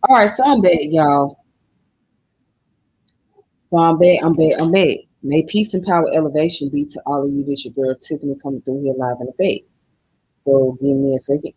All right, so I'm back, y'all. So I'm back. I'm back. I'm back. May peace and power elevation be to all of you. This your girl Tiffany coming through here live in effect. So give me a second.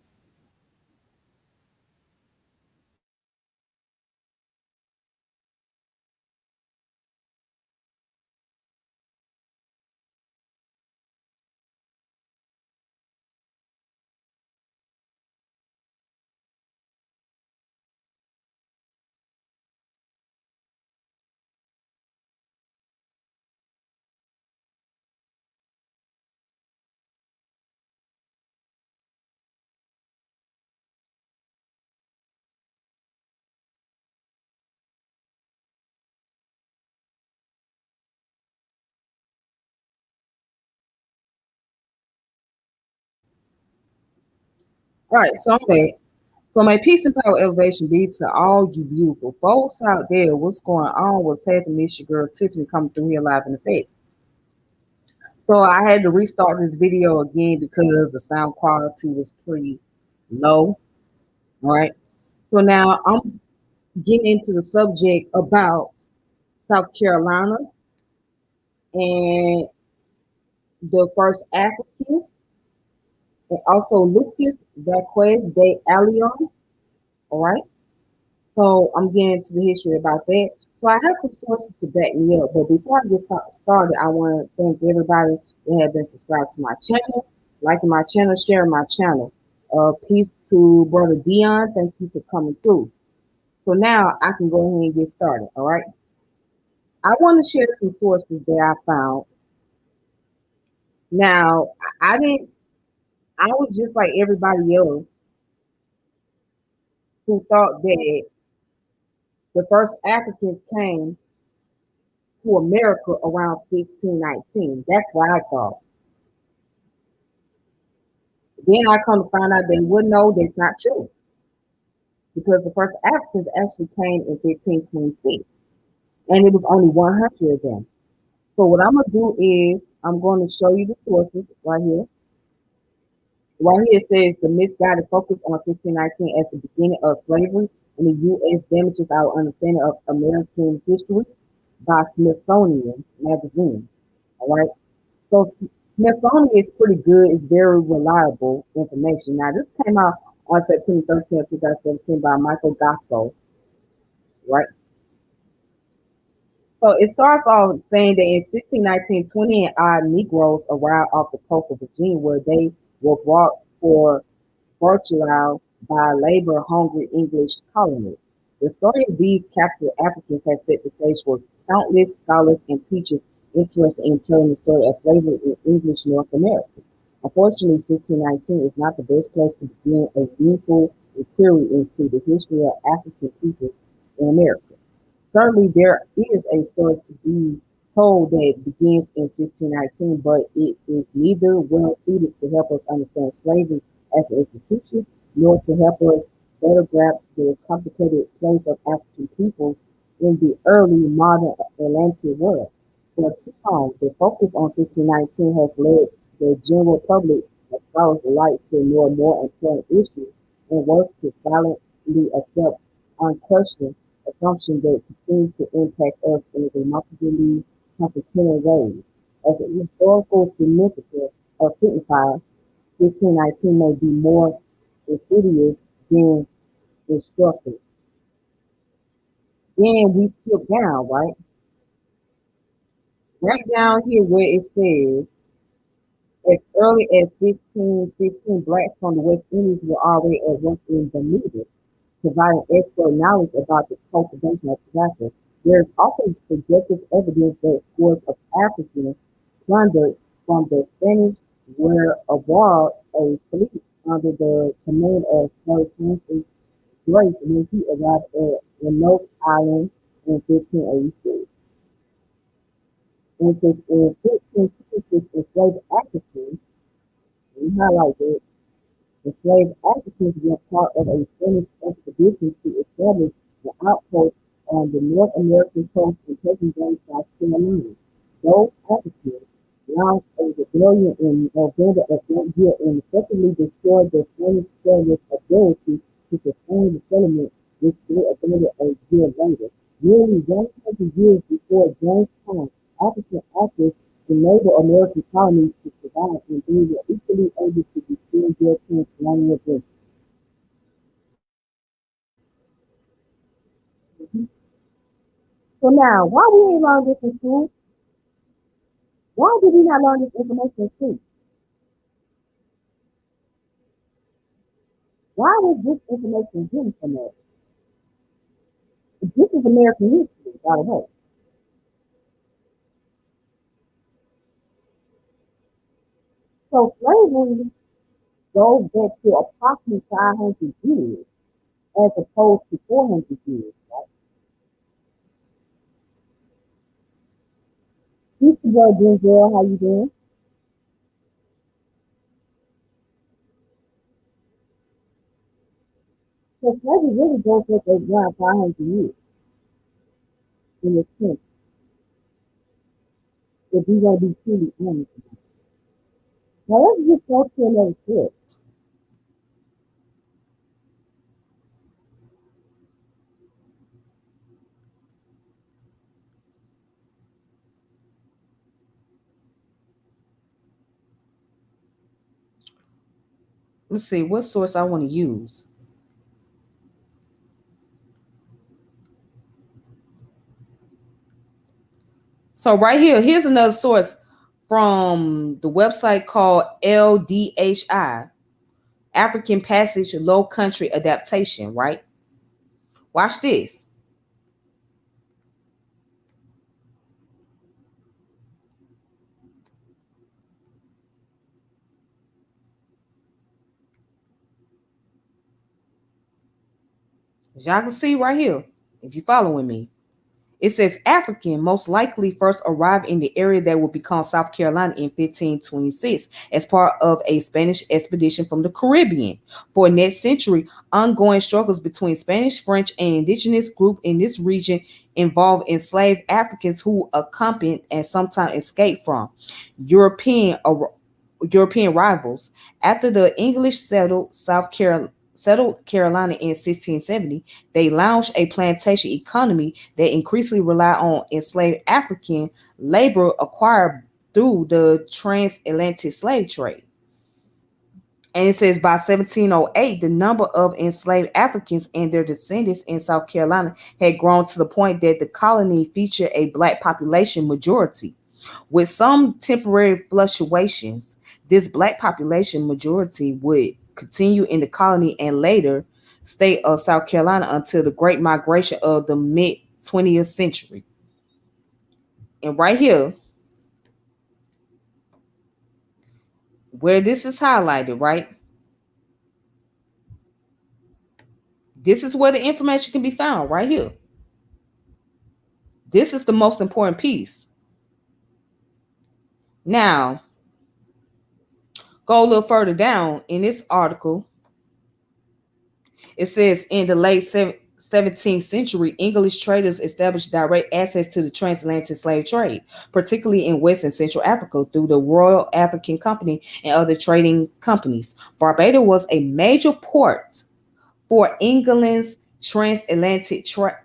All right, so I'm back. So may peace and power elevation be to all you beautiful folks out there. What's going on? What's happening? This your girl Tiffany coming through here live in effect. So I had to restart this video again because the sound quality was pretty low. All right. So now I'm getting into the subject about South Carolina and the first Africans, and also Lucas Vasquez de Ayllon. All right. So I'm getting into the history about that. So I have some sources to back me up. But before I get started, I want to thank everybody that have been subscribed to my channel, liking my channel, sharing my channel. Peace to Brother Dion. Thank you for coming through. So now I can go ahead and get started. All right. I want to share some sources that I found. Now, I didn't, I was just like everybody else who thought that the first Africans came to America around 1619. That's what I thought. Then I come to find out they would know that's not true because the first Africans actually came in 1526 and it was only 100 of them. So what I'm going to do is I'm going to show you the sources right here. Right here it says the misguided focus on 1519 as the beginning of slavery in the U.S. damages our understanding of American history by Smithsonian Magazine. All right. So Smithsonian is pretty good. It's very reliable information. Now this came out on September 13th, 2017 by Michael Gospel, right? So it starts off saying that in 1619, 20 and odd Negroes arrived off the coast of Virginia where they were brought for virtual by labor-hungry English colonists. The story of these captured Africans has set the stage for countless scholars and teachers interested in telling the story of slavery in English North America. Unfortunately, 1619 is not the best place to begin a meaningful inquiry into the history of African people in America. Certainly, there is a story to be told that begins in 1619, but it is neither well suited to help us understand slavery as an institution, nor to help us better grasp the complicated place of African peoples in the early modern Atlantic world. For too long, the focus on 1619 has led the general public and scholars alike to ignore more important issues and worse to silently accept unquestioned assumptions that continue to impact us in remarkably consequential ways. As a historical significance of signifier, 1519 may be more insidious than instructive. Then we skip down, right? Right down here where it says, as early as 1616, blacks from the West Indies were already at work in Bermuda, providing expert knowledge about the cultivation of tobacco. There is also subjective evidence that scores of Africans plundered from the Spanish were aboard a fleet under the command of Sir Francis Drake when he arrived at Remote Island in 1586. In 1566, enslaved Africans, we highlight that enslaved Africans were part of a Spanish expedition to establish the outpost on the North American coast in present-day South Carolina. Those Africans launched a rebellion in November of that year and effectively destroyed the Spanish settlers' ability to sustain the settlement which they abandoned a year later. Nearly 100 years before James time, African actors enabled American colonies to survive, and they were equally able to defend European colonial aggression. So now, why we ain't learn this in school? Why did we not learn this information in school? Why was this information given from us? This is American history, by the way. So slavery goes back to approximately 500 years as opposed to 400 years. Right? Mr. Joe Denzel, how you doing? So slavery really goes back around 500 years in this sense, if we want to be truly honest. Now let's just go to another clip. Let's see what source I want to use. So right here, here's another source from the website called LDHI, African Passage Low Country Adaptation, right? Watch this. As y'all can see right here, if you're following me, it says African most likely first arrived in the area that would become South Carolina in 1526 as part of a Spanish expedition from the Caribbean. For the next century, ongoing struggles between Spanish, French, and indigenous groups in this region involved enslaved Africans who accompanied and sometimes escaped from European European rivals. After the English settled Carolina in 1670, they launched a plantation economy that increasingly relied on enslaved African labor acquired through the transatlantic slave trade. And it says by 1708, the number of enslaved Africans and their descendants in South Carolina had grown to the point that the colony featured a black population majority. With some temporary fluctuations, this black population majority would continue in the colony and later state of South Carolina until the Great Migration of the mid 20th century. And right here, where this is highlighted, right? This is where the information can be found, right here. This is the most important piece. Now, go a little further down in this article. It says in the late 17th century, English traders established direct access to the transatlantic slave trade, particularly in West and Central Africa, through the Royal African Company and other trading companies. Barbados was a major port for England's transatlantic trade,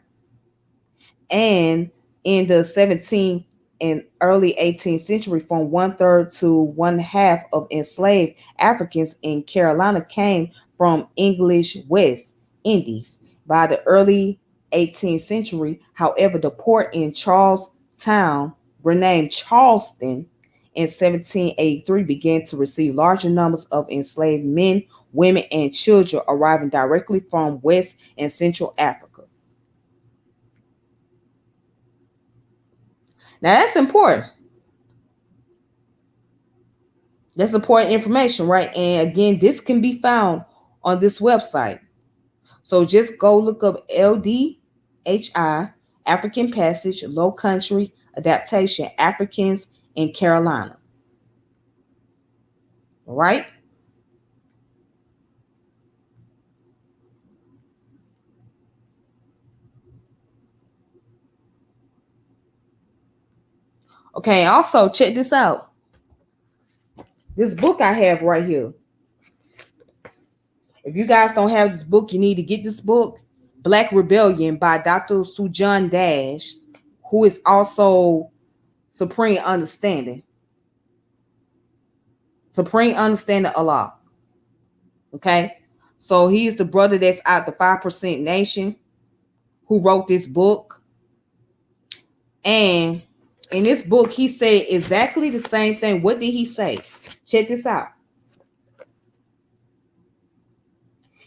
and in the 17th and early 18th century, from one third to one half of enslaved Africans in Carolina came from English West Indies. By the early 18th century, however, the port in Charlestown, renamed Charleston in 1783, began to receive larger numbers of enslaved men, women, and children arriving directly from West and Central Africa. Now that's important. That's important information, right? And again, this can be found on this website. So just go look up LDHI, African Passage, Low Country Adaptation, Africans in Carolina. All right. Okay. Also, check this out. This book I have right here. If you guys don't have this book, you need to get this book. Black Rebellion by Dr. Sujan Dash, who is also Supreme Understanding. Supreme Understanding Allah. Okay. So he's the brother that's out the 5% Nation who wrote this book. And in this book, he said exactly the same thing. What did he say? Check this out.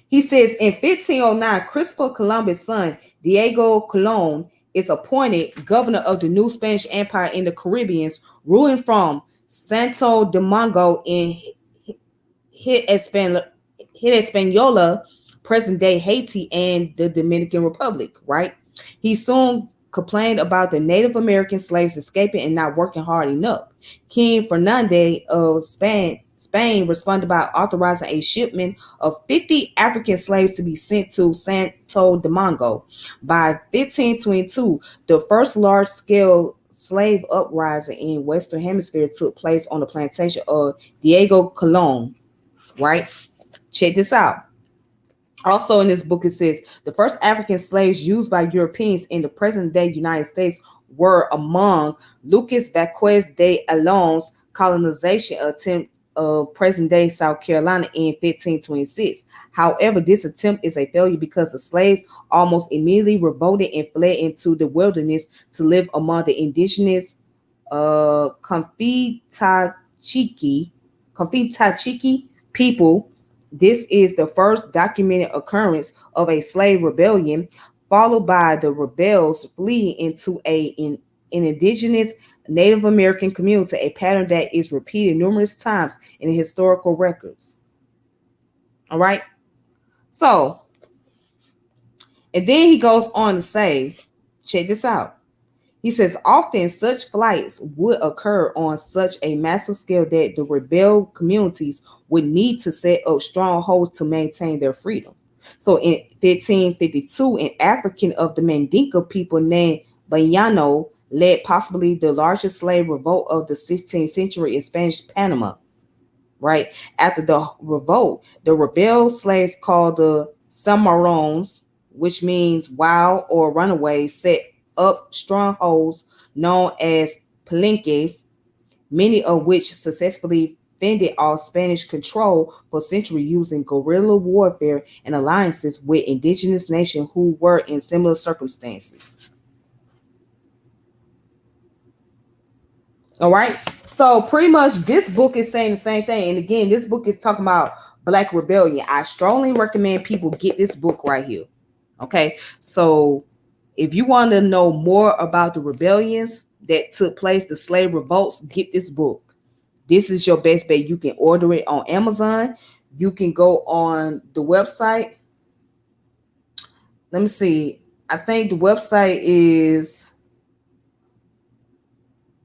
He says in 1509, Christopher Columbus' son, Diego Colon, is appointed governor of the new Spanish Empire in the Caribbean, ruling from Santo Domingo in Hispaniola, present-day Haiti, and the Dominican Republic, right? He soon complained about the Native American slaves escaping and not working hard enough. King Fernandez of Spain responded by authorizing a shipment of 50 African slaves to be sent to Santo Domingo. By 1522, the first large-scale slave uprising in Western Hemisphere took place on the plantation of Diego Colon, right? Check this out. Also in this book, it says the first African slaves used by Europeans in the present-day United States were among Lucas Vasquez de Ayllon's colonization attempt of present-day South Carolina in 1526. However, this attempt is a failure because the slaves almost immediately revolted and fled into the wilderness to live among the indigenous Confitachiki people. This is the first documented occurrence of a slave rebellion, followed by the rebels fleeing into an indigenous Native American community, a pattern that is repeated numerous times in the historical records. All right. So, and then he goes on to say, check this out. He says often such flights would occur on such a massive scale that the rebel communities would need to set up strongholds to maintain their freedom. So in 1552, an African of the Mandinka people named Bayano led possibly the largest slave revolt of the 16th century in Spanish Panama. Right after the revolt, the rebel slaves called the Cimarrones, which means wild or runaways, set up strongholds known as palenques, many of which successfully fended off Spanish control for centuries using guerrilla warfare and alliances with indigenous nations who were in similar circumstances. All right. So pretty much this book is saying the same thing. And again, this book is talking about Black Rebellion. I strongly recommend people get this book right here. Okay. So if you want to know more about the rebellions that took place, the slave revolts, get this book. This is your best bet. You can order it on Amazon. You can go on the website. Let me see. I think the website is,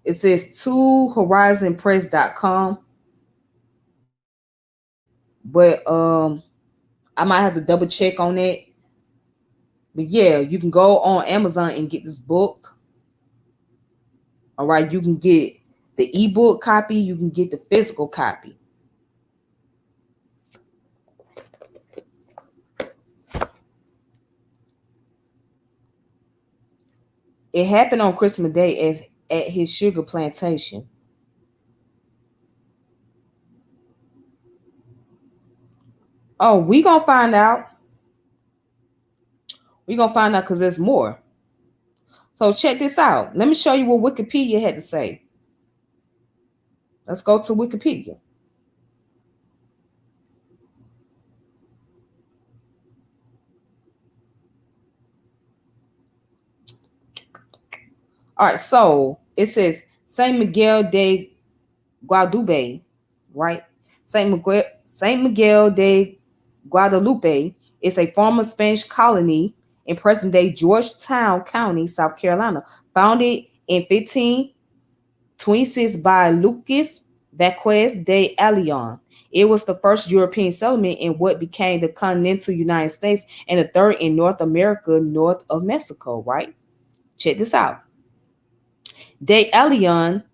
it says twohorizonpress.com. But I might have to double check on it. But yeah, you can go on Amazon and get this book. All right, you can get the ebook copy, you can get the physical copy. It happened on Christmas Day at his sugar plantation. Oh, we gonna find out. We gonna find out because there's more. So check this out. Let me show you what Wikipedia had to say. Let's go to Wikipedia. All right, so it says Saint Miguel de Guadalupe, right? Saint Miguel de Guadalupe is a former Spanish colony in present-day Georgetown County, South Carolina, founded in 1526 by Lucas Vasquez de Ayllon. It was the first European settlement in what became the continental United States and the third in North America, north of Mexico, right? Check this out. De Ayllon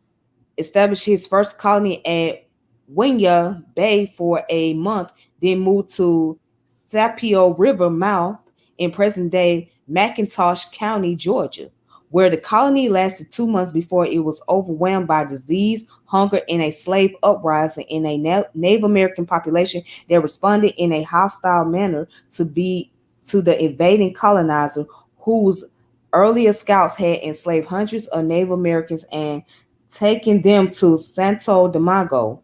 established his first colony at Winya Bay for a month, then moved to Sapio River mouth in present day McIntosh County, Georgia, where the colony lasted 2 months before it was overwhelmed by disease, hunger, and a slave uprising in a Native American population that responded in a hostile manner to the invading colonizer, whose earlier scouts had enslaved hundreds of Native Americans and taken them to Santo Domingo.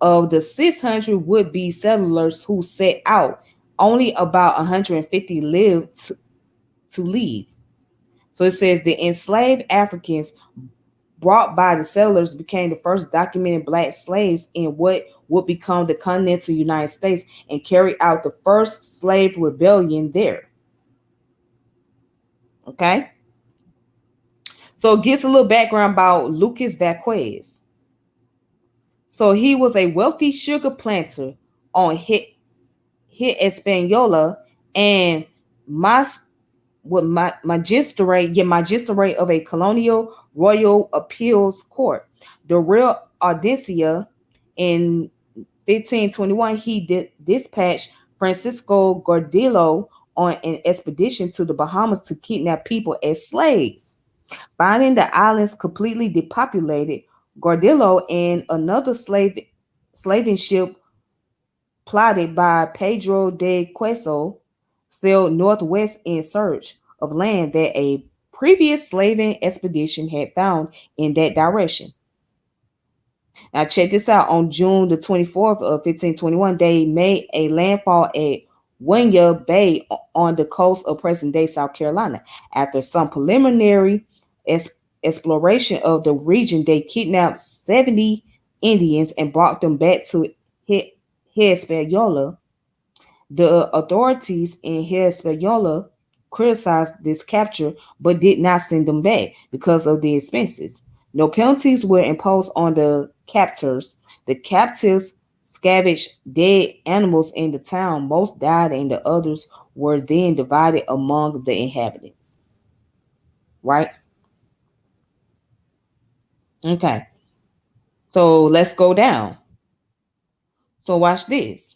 Of the 600 would-be settlers who set out, only about 150 lived to leave. So it says the enslaved Africans brought by the settlers became the first documented black slaves in what would become the continental United States and carried out the first slave rebellion there. Okay? So it gets a little background about Lucas Vasquez. So he was a wealthy sugar planter on Hit Española and Mas with magistrate of a colonial royal appeals court. The real Audiencia in 1521, he dispatched Francisco Gordillo on an expedition to the Bahamas to kidnap people as slaves. Finding the islands completely depopulated, Gordillo and another slaving ship plotted by Pedro de Queso sailed northwest in search of land that a previous slaving expedition had found in that direction. Now check this out. On June the 24th of 1521, they made a landfall at Winya Bay on the coast of present-day South Carolina. After some preliminary exploration of the region, they kidnapped 70 Indians and brought them back to Hispaniola. The authorities in Hispaniola criticized this capture but did not send them back because of the expenses. No penalties were imposed on the captors. The captives scavenged dead animals in the town. Most died, and the others were then divided among the inhabitants. Right? Okay. So let's go down. So watch this.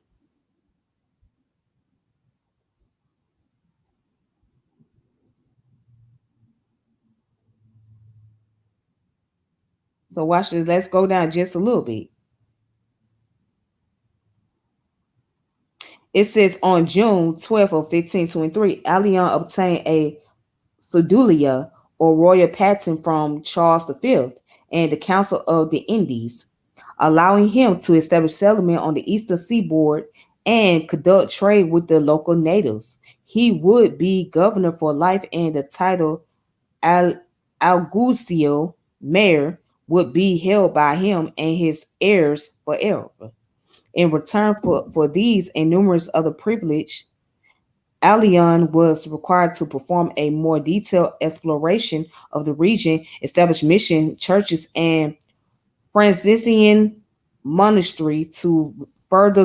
So watch this. Let's go down just a little bit. It says on June 12th of 1523, Ayllon obtained a cedulia or royal patent from Charles V and the Council of the Indies, allowing him to establish settlement on the eastern seaboard and conduct trade with the local natives. He would be governor for life, and the title Al- Augustio Mayor would be held by him and his heirs forever. In return for these and numerous other privileges, Ayllon was required to perform a more detailed exploration of the region, establish mission churches and Franciscan monastery to further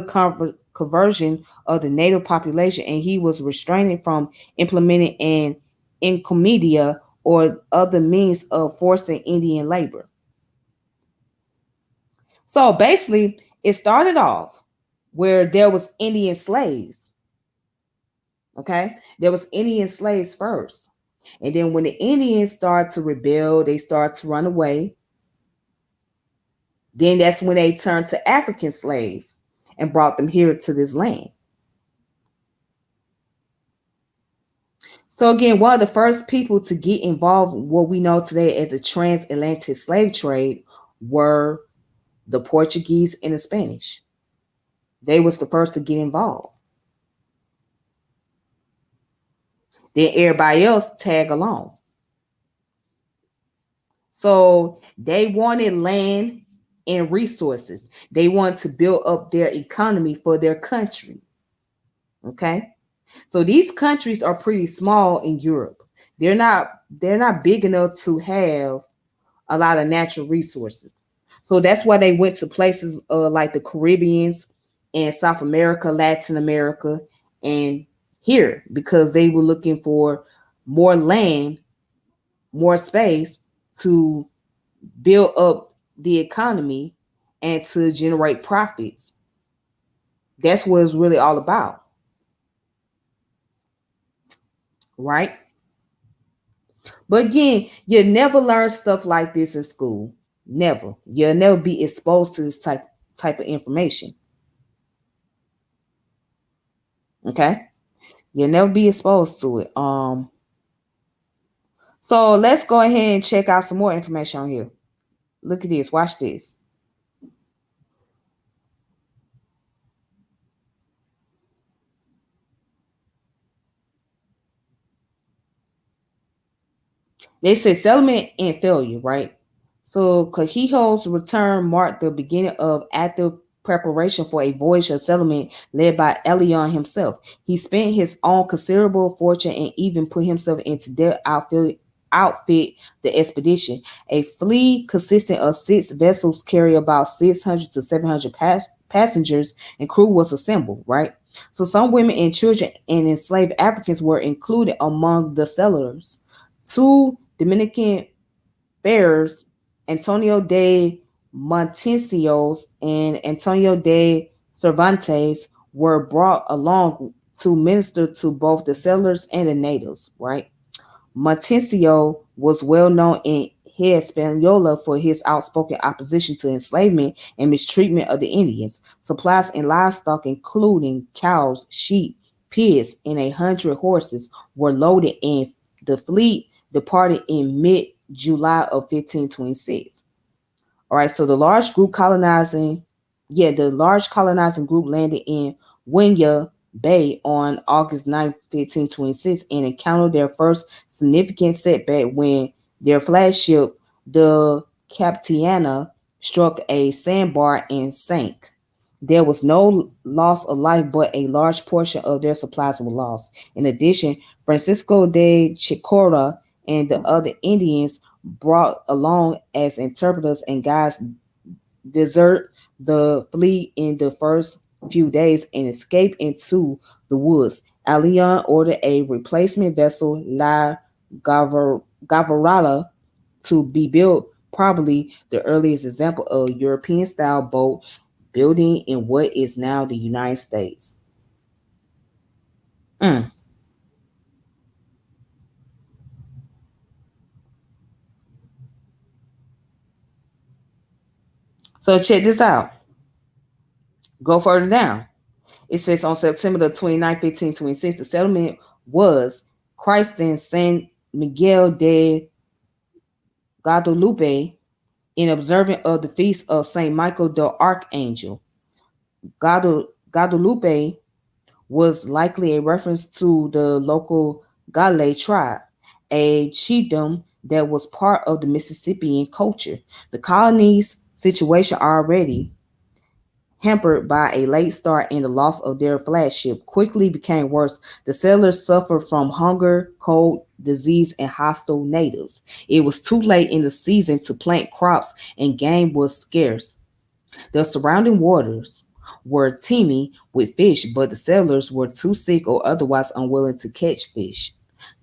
conversion of the native population, and he was restrained from implementing an encomienda or other means of forcing Indian labor. So basically, it started off where there was Indian slaves. Okay, there was Indian slaves first, and then when the Indians started to rebel, they started to run away. Then that's when they turned to African slaves and brought them here to this land. So again, one of the first people to get involved in what we know today as the transatlantic slave trade were the Portuguese and the Spanish. They was the first to get involved. Then everybody else tag along. So they wanted land and resources. They wanted to build up their economy for their country. Okay? So these countries are pretty small in Europe. They're not big enough to have a lot of natural resources. So that's why they went to places like the Caribbeans and South America, Latin America, and here because they were looking for more land, more space to build up the economy and to generate profits. That's what it's really all about. right? But again, you never learn stuff like this in school. Never. You'll never be exposed to this type of information. Okay? You'll never be exposed to it. So let's go ahead and check out some more information on here. Look at this. Watch this. They said settlement and failure, right? So Cahijo's return marked the beginning of active preparation for a voyage of settlement led by Ayllon himself. He spent his own considerable fortune and even put himself into debt outfit the expedition. A fleet consisting of 6 vessels carry about 600 to 700 passengers and crew was assembled, right? So some women and children and enslaved Africans were included among the settlers. Two Dominican bearers, Antonio de Montencios and Antonio de Cervantes, were brought along to minister to both the settlers and the natives, right? Montencio was well known in Hispaniola for his outspoken opposition to enslavement and mistreatment of the Indians. Supplies and livestock, including cows, sheep, pigs, and 100 horses, were loaded, and the fleet departed in mid July of 1526. All right, so the large colonizing group landed in Winya Bay on August 9th, 1526, and encountered their first significant setback when their flagship, the Capitana, struck a sandbar and sank. There was no loss of life, but a large portion of their supplies were lost. In addition, Francisco de Chicora and the other Indians brought along as interpreters and guides desert the fleet in the first few days and escape into the woods. Ayllon ordered a replacement vessel, La Gavarala, to be built, probably the earliest example of European style boat building in what is now the United States. Mm. So check this out. Go further down. It says on September the 29th, 1526, the settlement was christened San Miguel de Guadalupe in observance of the feast of Saint Michael the Archangel. Guadalupe was likely a reference to the local Gale tribe, a chiefdom that was part of the Mississippian culture. The colony's situation already hampered by a late start and the loss of their flagship, quickly became worse. The settlers suffered from hunger, cold, disease, and hostile natives. It was too late in the season to plant crops, and game was scarce. The surrounding waters were teeming with fish, but the settlers were too sick or otherwise unwilling to catch fish.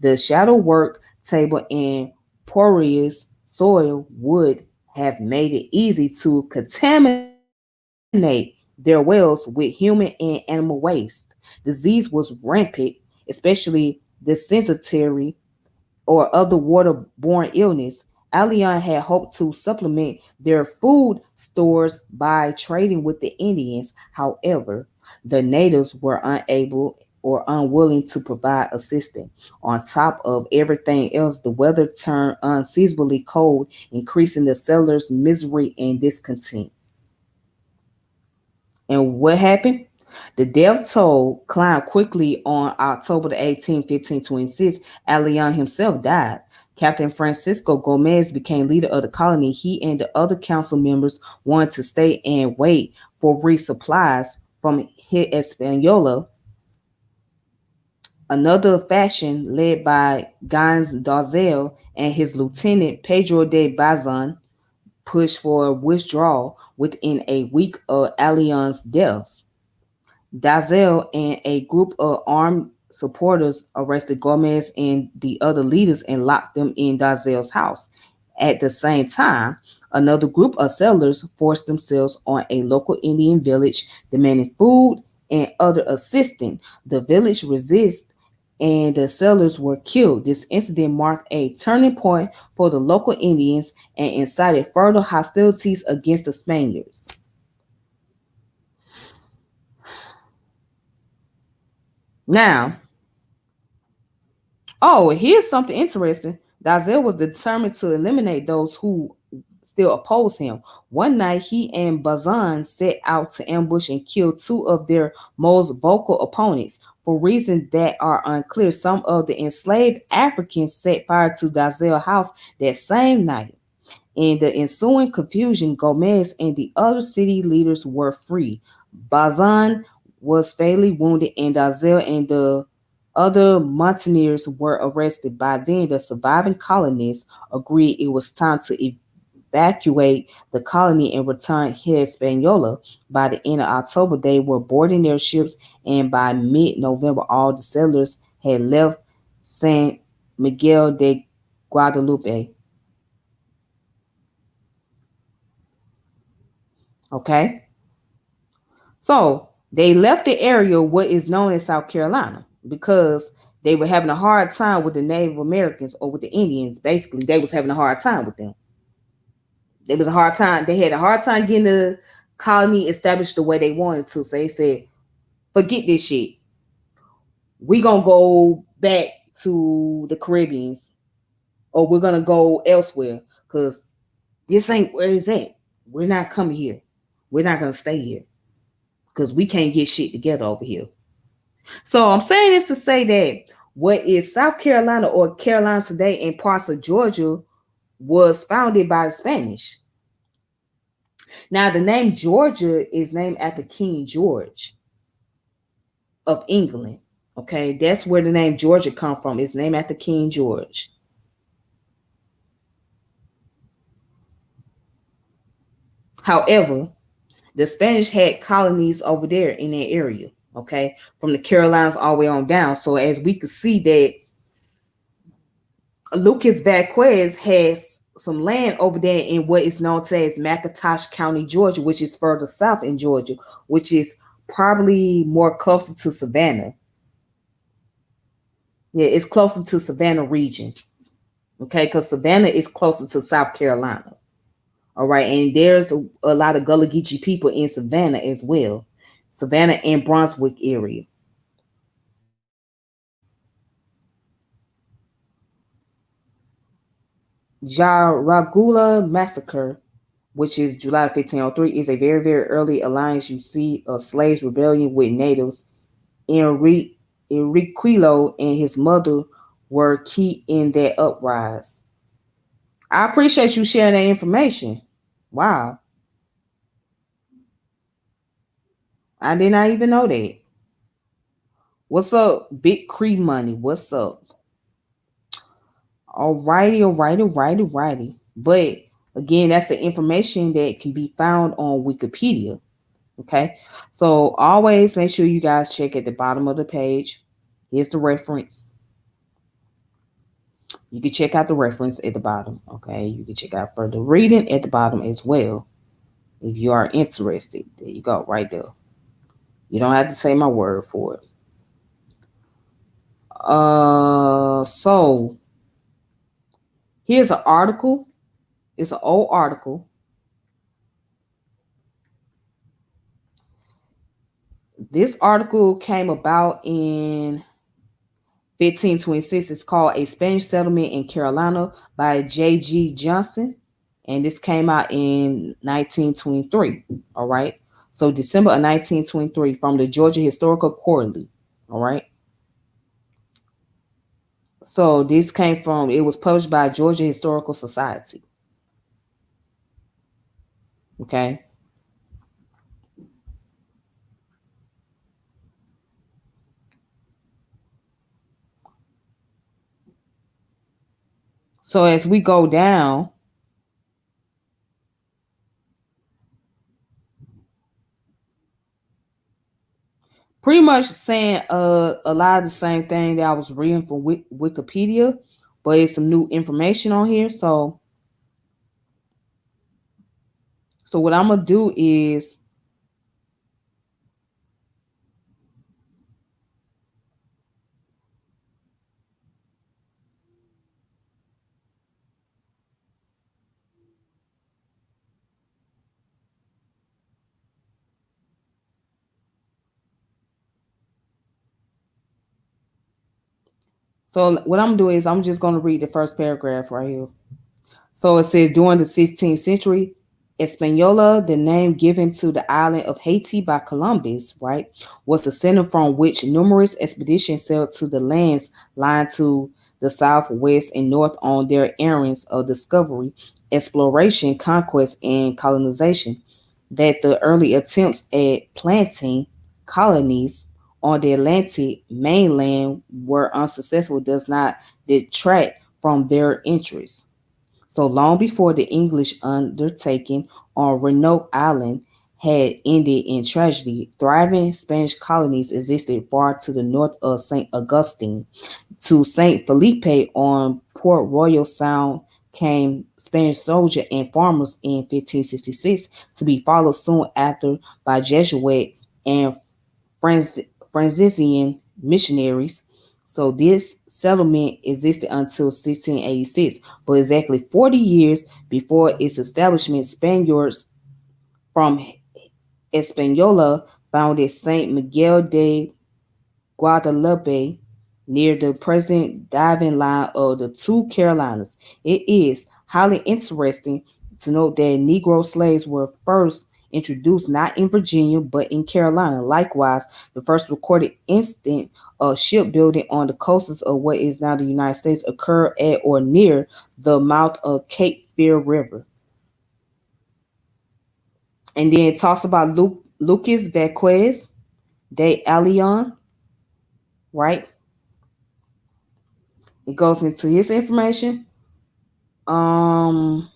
The shadow work table and porous soil would have made it easy to contaminate their wells with human and animal waste. Disease was rampant, especially dysentery or other waterborne illness. Ayllon had hoped to supplement their food stores by trading with the Indians. However, the natives were unable or unwilling to provide assistance. On top of everything else, the weather turned unseasonably cold, increasing the settlers' misery and discontent. And what happened? The death toll climbed quickly on October the 18th, 1526. Ayllon himself died. Captain Francisco Gomez became leader of the colony. He and the other council members wanted to stay and wait for resupplies from Hispaniola. Another faction led by Gans Darzel and his lieutenant Pedro de Bazan pushed for withdrawal within a week of Ayllon's death. Dazel and a group of armed supporters arrested Gomez and the other leaders and locked them in Dazel's house. At the same time, another group of settlers forced themselves on a local Indian village, demanding food and other assistance. The village resisted and the settlers were killed. This incident marked a turning point for the local Indians and incited further hostilities against the Spaniards. Now, oh, here's something interesting. Dazel was determined to eliminate those who still opposed him. One night, he and Bazan set out to ambush and kill two of their most vocal opponents. For reasons that are unclear, some of the enslaved Africans set fire to Dazel's house that same night. In the ensuing confusion, Gomez and the other city leaders were free. Bazan was fatally wounded, and Dazel and the other mountaineers were arrested. By then, the surviving colonists agreed it was time to evacuate the colony and return Hispaniola. By the end of October, they were boarding their ships, and by mid November, all the settlers had left San Miguel de Guadalupe. Okay? So they left the area what is known as South Carolina because they were having a hard time with the Native Americans or with the Indians. Basically, they was having a hard time with them. It was a hard time. They had a hard time getting the colony established the way they wanted to. So they said, forget this shit. We gonna go back to the Caribbeans or we're gonna go elsewhere because this ain't where it's at. We're not coming here. We're not gonna stay here because we can't get shit together over here. So I'm saying this to say that what is South Carolina or Carolina today and parts of Georgia was founded by the Spanish. Now the name Georgia is named after King George of England. Okay, that's where the name Georgia come from. It's named after King George. However, the Spanish had colonies over there in that area. Okay, from the Carolinas all the way on down. So as we could see that Lucas Vasquez has some land over there in what is known as McIntosh County, Georgia, which is further south in Georgia, which is probably more closer to Savannah. Yeah, it's closer to Savannah region. Okay, because Savannah is closer to South Carolina. All right, and there's a lot of Gullah Geechee people in Savannah as well. Savannah and Brunswick area. Jaragula Massacre, which is July 1503, is a very, very early alliance you see of slaves rebellion with natives. Enriquillo and his mother were key in that uprise. I appreciate you sharing that information. Wow. I did not even know that. What's up, Big Cree Money? What's up? Alrighty. But again, that's the information that can be found on Wikipedia. Okay. So always make sure you guys check at the bottom of the page. Here's the reference. You can check out the reference at the bottom. Okay. You can check out further reading at the bottom as well. If you are interested, there you go, right there. You don't have to say my word for it. So here's an article. It's an old article. This article came about in 1526. It's called A Spanish Settlement in Carolina by J.G. Johnson. And this came out in 1923. All right. So December of 1923 from the Georgia Historical Quarterly. All right. So this came from, it was published by Georgia Historical Society. Okay. So as we go down, pretty much saying a lot of the same thing that I was reading from Wikipedia, but it's some new information on here. So what I'm gonna do is So what I'm doing is I'm just going to read the first paragraph right here. So it says during the 16th century, Hispaniola, the name given to the island of Haiti by Columbus, right, was the center from which numerous expeditions sailed to the lands lying to the south, west, and north on their errands of discovery, exploration, conquest, and colonization. That the early attempts at planting colonies on the Atlantic mainland were unsuccessful does not detract from their interests. So long before the English undertaking on Renault Island had ended in tragedy, thriving Spanish colonies existed far to the north of St. Augustine. To St. Felipe on Port Royal Sound came Spanish soldiers and farmers in 1566, to be followed soon after by Jesuit and Franciscan missionaries. So this settlement existed until 1686, but exactly 40 years before its establishment, Spaniards from Hispaniola founded Saint Miguel de Guadalupe near the present diving line of the two Carolinas. It is highly interesting to note that Negro slaves were first introduced not in Virginia but in Carolina. Likewise, the first recorded instance of shipbuilding on the coasts of what is now the United States occurred at or near the mouth of Cape Fear River. And then it talks about Lucas Vasquez de Ayllon, right? It goes into his information. Um,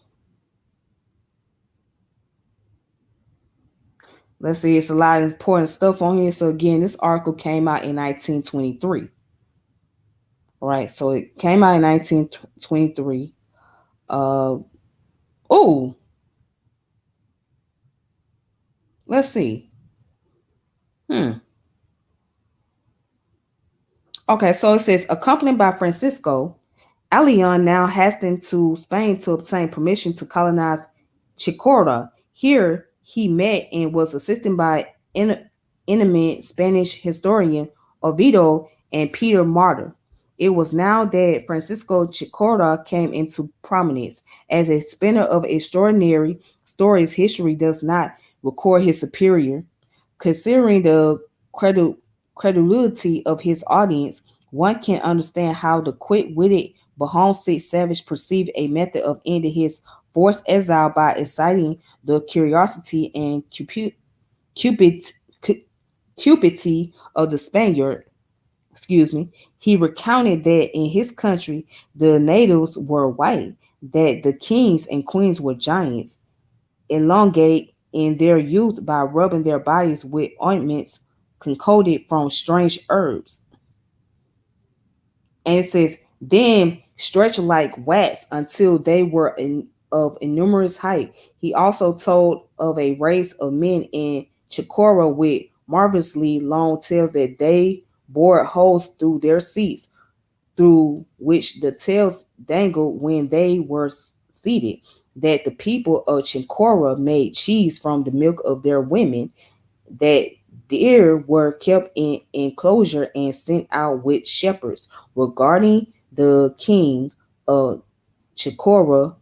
let's see, it's a lot of important stuff on here. So again, this article came out in 1923. All right, so it came out in 1923. Uh, oh, let's see. Hmm. Okay, so it says accompanied by Francisco, Ayllon now hastened to Spain to obtain permission to colonize Chicorda. Here he met and was assisted by eminent Spanish historian Oviedo and Peter Martyr. It was now that Francisco Chicorda came into prominence as a spinner of extraordinary stories. History does not record his superior. Considering the credulity of his audience, one can understand how the quick-witted but homesick savage perceived a method of ending his forced exile by exciting the curiosity and cupid, cupidity of the Spaniard. Excuse me. He recounted that in his country the natives were white, that the kings and queens were giants, elongate in their youth by rubbing their bodies with ointments concocted from strange herbs. And it says, then stretched like wax until they were of enormous height. He also told of a race of men in Chicora with marvelously long tails that they bored holes through their seats, through which the tails dangled when they were seated. That the people of Chicora made cheese from the milk of their women, that deer were kept in enclosure and sent out with shepherds. Regarding the king of Chicora,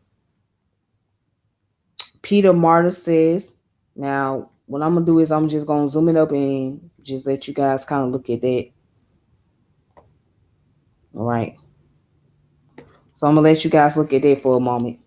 Peter Martyr says, now what I'm gonna do is I'm just gonna zoom it up and just let you guys kind of look at that. All right. So I'm gonna let you guys look at that for a moment.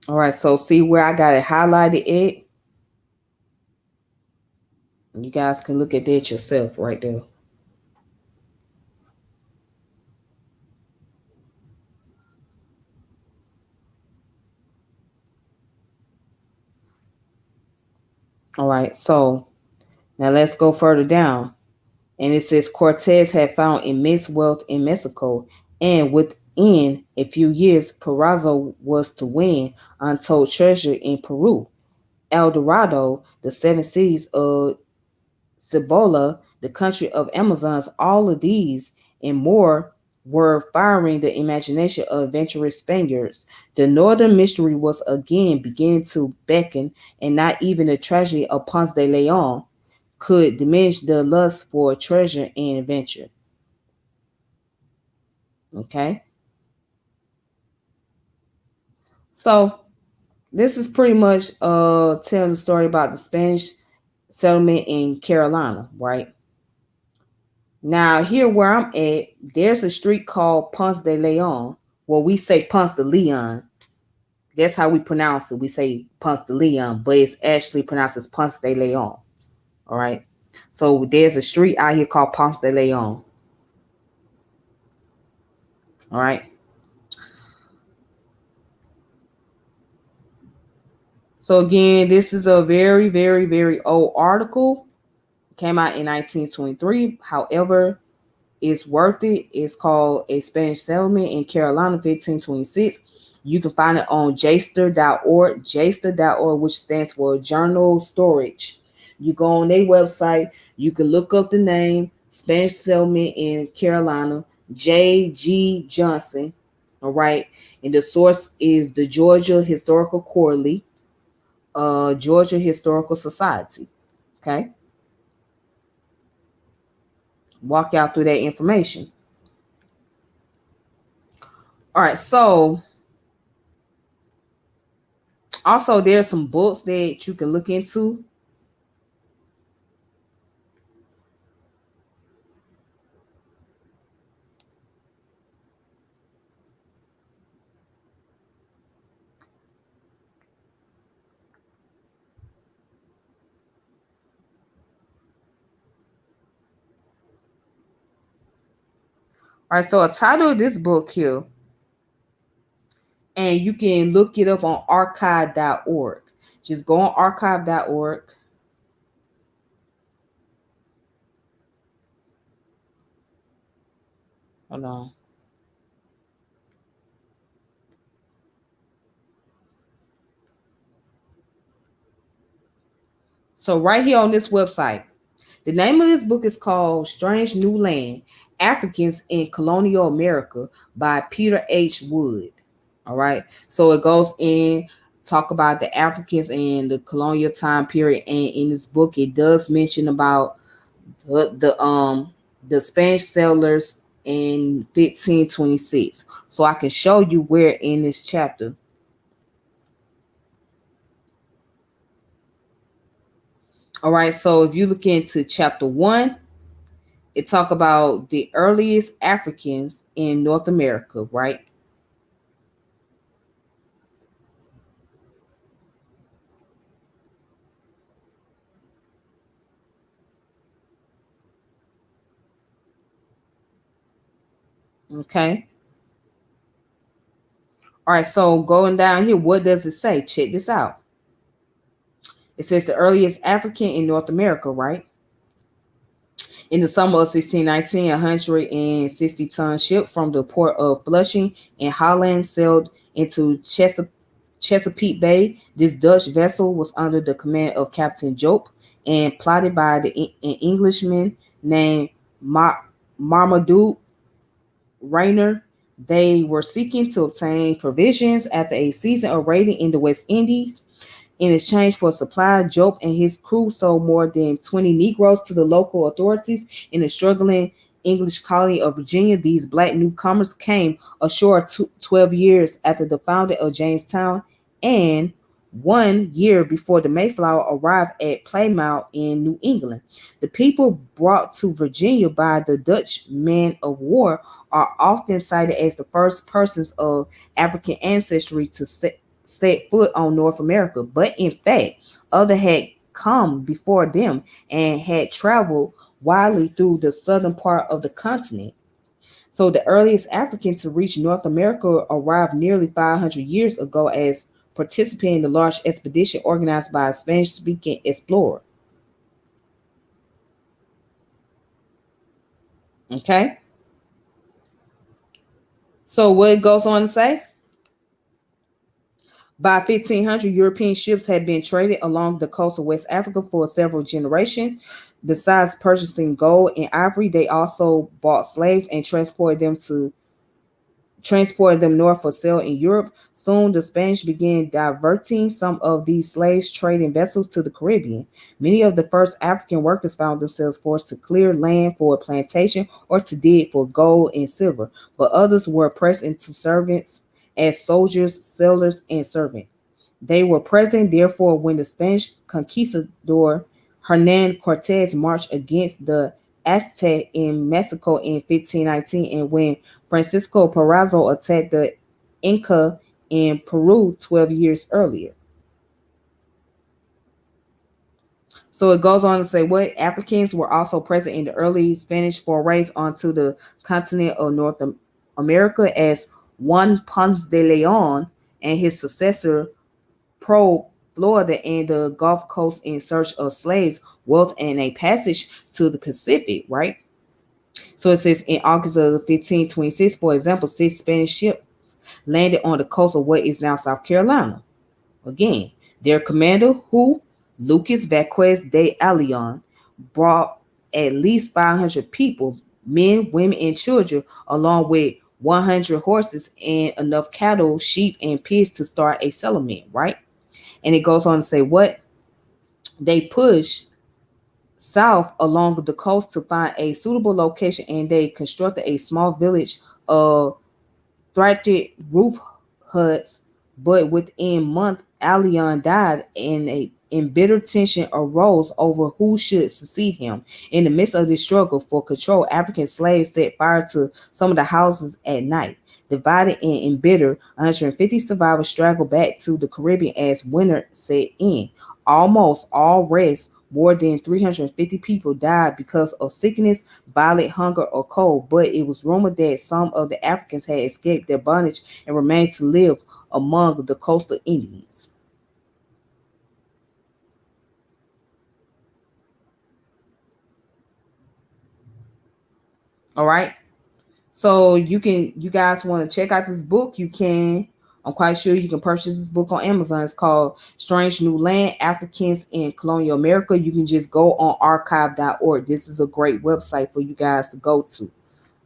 All right, so see where I got it highlighted at? You guys can look at that yourself right there. All right, so now let's go further down. And it says Cortez had found immense wealth in Mexico, and with In a few years, Perazo was to win untold treasure in Peru, El Dorado, the seven seas of Cibola, the country of Amazons. All of these and more were firing the imagination of adventurous Spaniards. The northern mystery was again beginning to beckon, and not even the tragedy of Ponce de Leon could diminish the lust for treasure and adventure. Okay, so this is pretty much telling the story about the Spanish settlement in Carolina, right? Now, here where I'm at, there's a street called Ponce de Leon. Well, we say Ponce de Leon. That's how we pronounce it. We say Ponce de Leon, but it's actually pronounced as Ponce de Leon. All right. So there's a street out here called Ponce de Leon. All right. So again, this is a very, very, very old article. Came out in 1923. However, it's worth it. It's called A Spanish Settlement in Carolina, 1526. You can find it on jster.org, which stands for Journal Storage. You go on their website, you can look up the name, Spanish Settlement in Carolina, J.G. Johnson. All right. And the source is the Georgia Historical Quarterly, Georgia Historical Society. Okay. Walk out through that information. All right. So also, there's some books that you can look into. All right, so a title of this book here, and you can look it up on archive.org. Just go on archive.org. Hold on. So right here on this website, the name of this book is called Strange New Land, Africans in Colonial America by Peter H. Wood. All right. So it goes in talk about the Africans in the colonial time period, and in this book it does mention about the Spanish settlers in 1526. So I can show you where in this chapter. All right. So if you look into chapter 1, it talk about the earliest Africans in North America, right? Okay. All right. So going down here, what does it say? Check this out. It says the earliest African in North America, right? In the summer of 1619, a 160-ton ship from the port of Flushing in Holland sailed into Chesapeake Bay. This Dutch vessel was under the command of Captain Jope and plotted by an Englishman named Marmaduke Rainer. They were seeking to obtain provisions after a season of raiding in the West Indies. In exchange for supply, Job and his crew sold more than 20 Negroes to the local authorities in the struggling English colony of Virginia. These black newcomers came ashore 12 years after the founding of Jamestown and 1 year before the Mayflower arrived at Plymouth in New England. The people brought to Virginia by the Dutch men of war are often cited as the first persons of African ancestry to set foot on North America, but in fact, others had come before them and had traveled widely through the southern part of the continent. So the earliest African to reach North America arrived nearly 500 years ago as participating in the large expedition organized by a Spanish-speaking explorer. Okay. So what it goes on to say, by 1500, European ships had been traded along the coast of West Africa for several generations. Besides purchasing gold and ivory, they also bought slaves and transported them north for sale in Europe. Soon the Spanish began diverting some of these slaves trading vessels to the Caribbean. Many of the first African workers found themselves forced to clear land for a plantation or to dig for gold and silver, but others were pressed into servants as soldiers, sailors, and servants. They were present, therefore, when the Spanish conquistador Hernan Cortez marched against the Aztec in Mexico in 1519, and when Francisco Pizarro attacked the Inca in Peru 12 years earlier. So it goes on to say what Africans were also present in the early Spanish forays onto the continent of North America as Juan Ponce de Leon and his successor probed Florida and the Gulf Coast in search of slaves, wealth, and a passage to the Pacific, right? So it says in August of 1526, for example, 6 Spanish ships landed on the coast of what is now South Carolina. Again, their commander, who Lucas Vasquez de Ayllon, brought at least 500 people, men, women, and children, along with 100 horses and enough cattle, sheep, and pigs to start a settlement, right? And it goes on to say what they pushed south along the coast to find a suitable location, and they constructed a small village of thatched roof huts. But within month, Ayllon died, and a embittered tension arose over who should succeed him. In the midst of this struggle for control, African slaves set fire to some of the houses at night. Divided and embittered, 150 survivors straggled back to the Caribbean as winter set in. Almost all rest, more than 350 people died because of sickness, violent hunger, or cold, but it was rumored that some of the Africans had escaped their bondage and remained to live among the coastal Indians. All right. So you guys want to check out this book, you can. I'm quite sure you can purchase this book on Amazon. It's called Strange New Land, Africans in Colonial America. You can just go on archive.org. This is a great website for you guys to go to.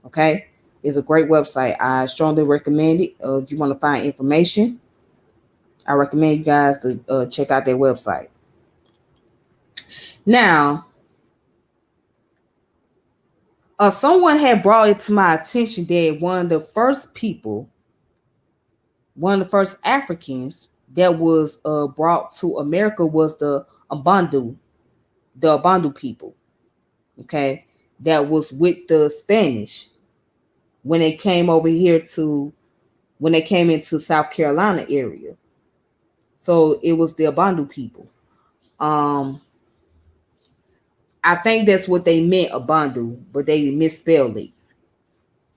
Okay. It's a great website. I strongly recommend it. If you want to find information, I recommend you guys to check out their website. Now, someone had brought it to my attention that one of the first Africans that was brought to America was the Abandu people. Okay, that was with the Spanish when they came over here to when they came into South Carolina area. So it was the Abandu people. Um, I think that's what they meant, Abandu, but they misspelled it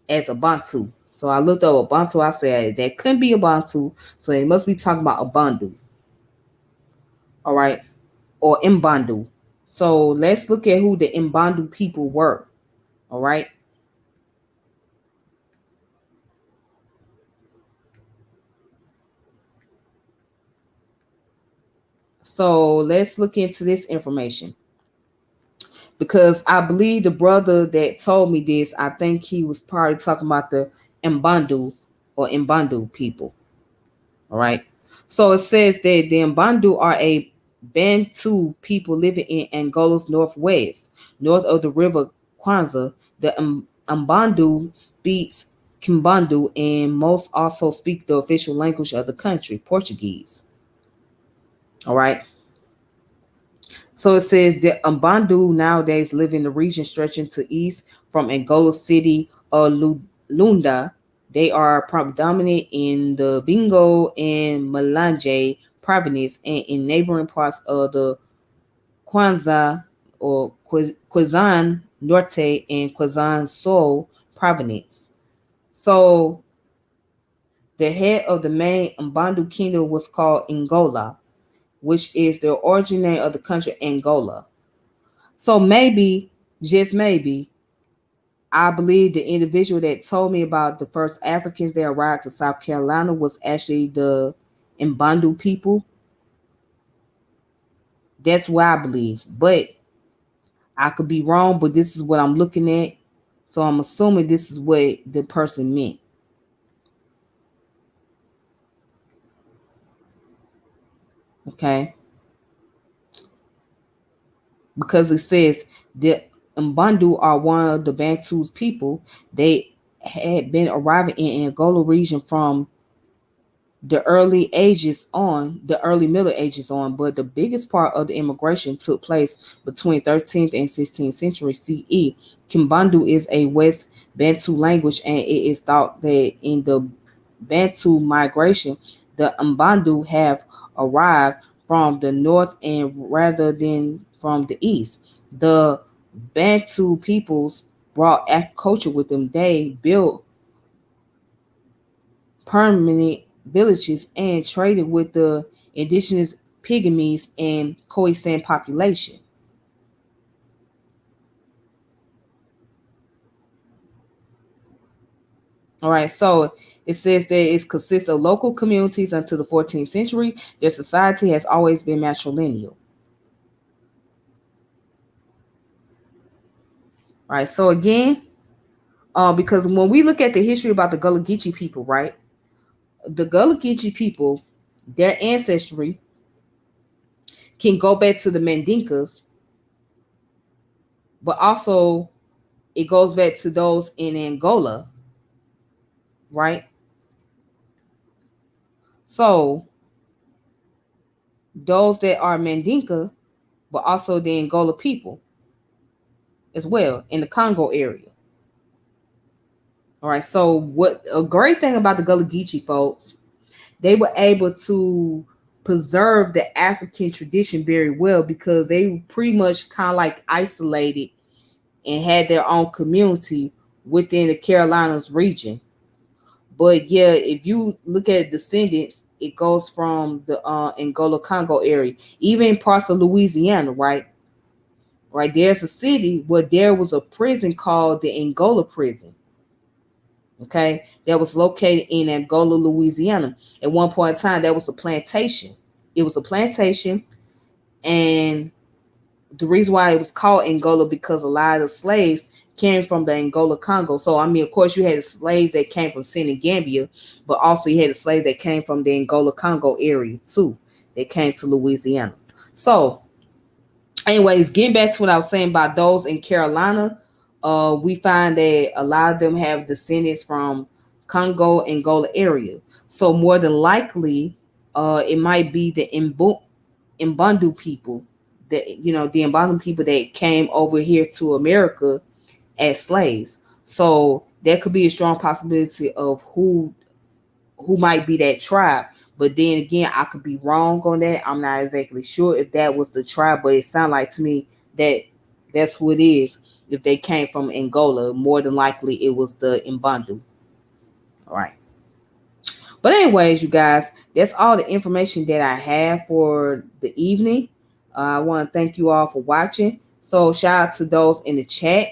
as Abantu. So I looked up Abantu. I said that couldn't be Abantu, so they must be talking about Abandu. All right, or Mbandu. So let's look at who the Mbandu people were. All right. So let's look into this information because I believe the brother that told me this, I think he was probably talking about the Mbandu or Mbandu people. All right. So it says that the Mbandu are a Bantu people living in Angola's northwest, north of the river Kwanzaa. The Mbandu speaks Kimbandu, and most also speak the official language of the country, Portuguese. All right. So it says that Mbandu nowadays live in the region stretching to east from Angola city of Lunda. They are predominant in the Bingo and Malanje province and in neighboring parts of the Kwanzaa or Kwazan Norte and Kwazan Sul province. So the head of the main Mbandu kingdom was called Angola, which is the origin name of the country Angola. So maybe, just maybe, I believe the individual that told me about the first Africans that arrived to South Carolina was actually the Mbundu people. That's what I believe. But I could be wrong, but this is what I'm looking at. So I'm assuming this is what the person meant. Okay. Because it says the Mbundu are one of the Bantu's people. They had been arriving in Angola region from the early middle ages on, but the biggest part of the immigration took place between 13th and 16th century CE. Kimbandu is a West Bantu language, and it is thought that in the Bantu migration, the Mbandu have arrived from the north and rather than from the east. The Bantu peoples brought agriculture with them. They built permanent villages and traded with the indigenous pygmies and Khoisan population. All right, so it says that it consists of local communities until the 14th century. Their society has always been matrilineal. All right, so again, because when we look at the history about the Gullah Geechee people, right, the Gullah Geechee people, their ancestry can go back to the Mandinkas, but also it goes back to those in Angola, right? So those that are Mandinka, but also the Angola people as well in the Congo area. All right. So what a great thing about the Gullah Geechee folks, they were able to preserve the African tradition very well because they pretty much kind of like isolated and had their own community within the Carolinas region. But yeah, if you look at descendants, it goes from the Angola Congo area, even parts of Louisiana, right? Right, there's a city where there was a prison called the Angola prison. Okay, that was located in Angola, Louisiana. At one point in time, that was a plantation. It was a plantation, and the reason why it was called Angola because a lot of the slaves came from the Angola Congo. So I mean, of course, you had the slaves that came from Senegambia, but also you had the slaves that came from the Angola Congo area too. They came to Louisiana. So anyways, getting back to what I was saying about those in Carolina, we find that a lot of them have descendants from Congo, Angola area. So more than likely, it might be the Mbundu people, the Mbundu people that came over here to America as slaves. So there could be a strong possibility of who might be that tribe. But then again, I could be wrong on that. I'm not exactly sure if that was the tribe, but it sounded like to me that that's who it is. If they came from Angola, more than likely it was the Mbundu. All right. But anyways, you guys, that's all the information that I have for the evening. I want to thank you all for watching. So shout out to those in the chat.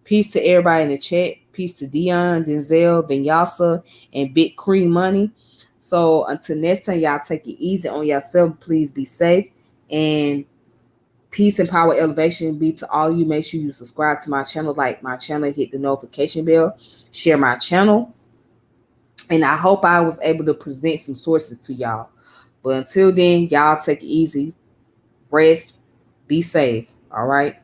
Peace to everybody in the chat. Peace to Dion, Denzel, Vinyasa, and Big Cream Money. So until next time, y'all take it easy on yourself. Please be safe. And peace and power elevation be to all you. Make sure you subscribe to my channel, like my channel, hit the notification bell, share my channel. And I hope I was able to present some sources to y'all. But until then, y'all take it easy. Rest. Be safe. All right.